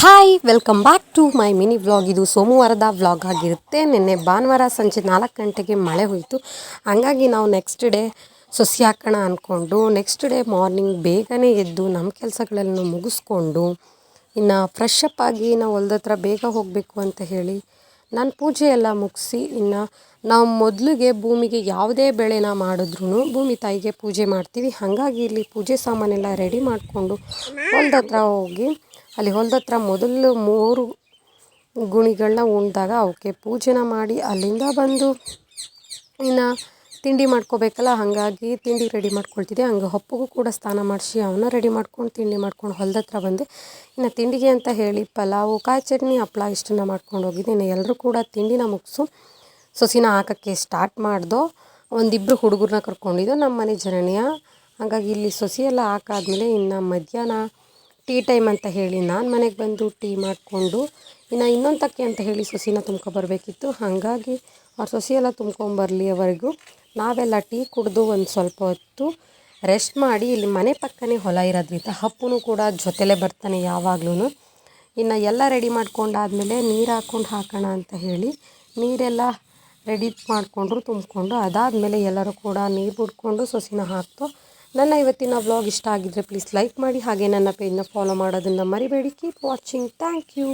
Hi welcome back to my mini vlog. ಇದು ಸೋಮವಾರದ vlog ಆಗಿರುತ್ತೆ. ನಿನ್ನೆ ಭಾನುವಾರ ಸಂಜೆ 4 ಗಂಟೆಗೆ ಮಳೆ ಹೋಯಿತು. ಹಂಗಾಗಿ ನಾವು ನೆಕ್ಸ್ಟ್ ಡೇ ಸೊಸಿ ಹಾಕೋಣ ಅಂದ್ಕೊಂಡು ನೆಕ್ಸ್ಟ್ ಡೇ ಮಾರ್ನಿಂಗ್ ಬೇಗನೆ ಎದ್ದು ನಮ್ಮ ಕೆಲಸಗಳನ್ನು ಮುಗಿಸ್ಕೊಂಡು ಇನ್ನು ಫ್ರೆಶ್ ಅಪ್ ಆಗಿ ನಾವು ಹೊಲ್ದ ಹತ್ರ ಬೇಗ ಹೋಗಬೇಕು ಅಂತ ಹೇಳಿ ನಾನು ಪೂಜೆ ಎಲ್ಲ ಮುಗಿಸಿ ಇನ್ನು ನಾವು ಮೊದಲಿಗೆ ಭೂಮಿಗೆ ಯಾವುದೇ ಬೆಳೆನ ಮಾಡಿದ್ರೂ ಭೂಮಿ ತಾಯಿಗೆ ಪೂಜೆ ಮಾಡ್ತೀವಿ. ಹಾಗಾಗಿ ಇಲ್ಲಿ ಪೂಜೆ ಸಾಮಾನೆಲ್ಲ ರೆಡಿ ಮಾಡಿಕೊಂಡು ಹೊಲ್ದ ಹತ್ರ ಹೋಗಿ ಅಲ್ಲಿ ಹೊಲ್ದ ಹತ್ರ ಮೊದಲು 3 ಗುಣಿಗಳನ್ನ ಉಣ್ದಾಗ ಅವಕ್ಕೆ ಪೂಜೆನ ಮಾಡಿ ಅಲ್ಲಿಂದ ಬಂದು ಇನ್ನು ತಿಂಡಿ ಮಾಡ್ಕೋಬೇಕಲ್ಲ, ಹಾಗಾಗಿ ತಿಂಡಿ ರೆಡಿ ಮಾಡ್ಕೊಳ್ತಿದ್ದೆ. ಹಂಗೆ ಹಪ್ಪಗೂ ಕೂಡ ಸ್ನಾನ ಮಾಡಿಸಿ ಅವನ್ನ ರೆಡಿ ಮಾಡ್ಕೊಂಡು ತಿಂಡಿ ಮಾಡ್ಕೊಂಡು ಹೊಲ್ದ ಹತ್ರ ಬಂದೆ. ಇನ್ನು ತಿಂಡಿಗೆ ಅಂತ ಹೇಳಿ ಪಲಾವು, ಕಾಯಿ ಚಟ್ನಿ, ಹಪ್ಪಳ ಇಷ್ಟನ್ನು ಮಾಡ್ಕೊಂಡು ಹೋಗಿದ್ದೆ. ಇನ್ನು ಎಲ್ಲರೂ ಕೂಡ ತಿಂಡಿನ ಮುಗಿಸು ಸೊಸಿನ ಹಾಕೋಕ್ಕೆ ಸ್ಟಾರ್ಟ್ ಮಾಡ್ದೋ. ಒಂದಿಬ್ಬರು ಹುಡುಗರನ್ನ ಕರ್ಕೊಂಡಿದ್ದು ನಮ್ಮ ಮನೆ ಜನನಿಯ. ಹಾಗಾಗಿ ಇಲ್ಲಿ ಸೊಸಿ ಎಲ್ಲ ಹಾಕಾದ್ಮೇಲೆ ಇನ್ನು ಮಧ್ಯಾಹ್ನ ಟೀ ಟೈಮ್ ಅಂತ ಹೇಳಿ ನಾನು ಮನೆಗೆ ಬಂದು ಟೀ ಮಾಡಿಕೊಂಡು ಇನ್ನು ಇನ್ನೊಂದು ತಕ್ಕೆ ಅಂತ ಹೇಳಿ ಸೊಸಿನ ತುಂಬ್ಕೊಬರ್ಬೇಕಿತ್ತು. ಹಾಗಾಗಿ ಅವ್ರ ಸೊಸಿ ಎಲ್ಲ ತುಂಬ್ಕೊಂಬರ್ಲಿವರೆಗೂ ನಾವೆಲ್ಲ ಟೀ ಕುಡಿದು ಒಂದು ಸ್ವಲ್ಪ ಹೊತ್ತು ರೆಸ್ಟ್ ಮಾಡಿ ಇಲ್ಲಿ ಮನೆ ಪಕ್ಕನೇ ಹೊಲ ಇರೋದ್ರಿಂದ ಹಪ್ಪು ಕೂಡ ಜೊತೆಲೇ ಬರ್ತಾನೆ ಯಾವಾಗ್ಲೂ. ಇನ್ನು ಎಲ್ಲ ರೆಡಿ ಮಾಡ್ಕೊಂಡಾದಮೇಲೆ ನೀರು ಹಾಕೋಣ ಅಂತ ಹೇಳಿ ನೀರೆಲ್ಲ ರೆಡಿ ಮಾಡಿಕೊಂಡ್ರು ತುಂಬಿಕೊಂಡು ಅದಾದಮೇಲೆ ಎಲ್ಲರೂ ಕೂಡ ನೀರು ಬಿಡ್ಕೊಂಡು ಸೊಸಿನ ಹಾಕ್ತು. ನನ್ನ ಇವತ್ತಿನ ವ್ಲಾಗ್ ಇಷ್ಟ ಆಗಿದ್ದರೆ ಪ್ಲೀಸ್ ಲೈಕ್ ಮಾಡಿ, ಹಾಗೆ ನನ್ನ ಪೇಜ್ನ ಫಾಲೋ ಮಾಡೋದನ್ನು ಮರಿಬೇಡಿ. Keep watching. Thank you.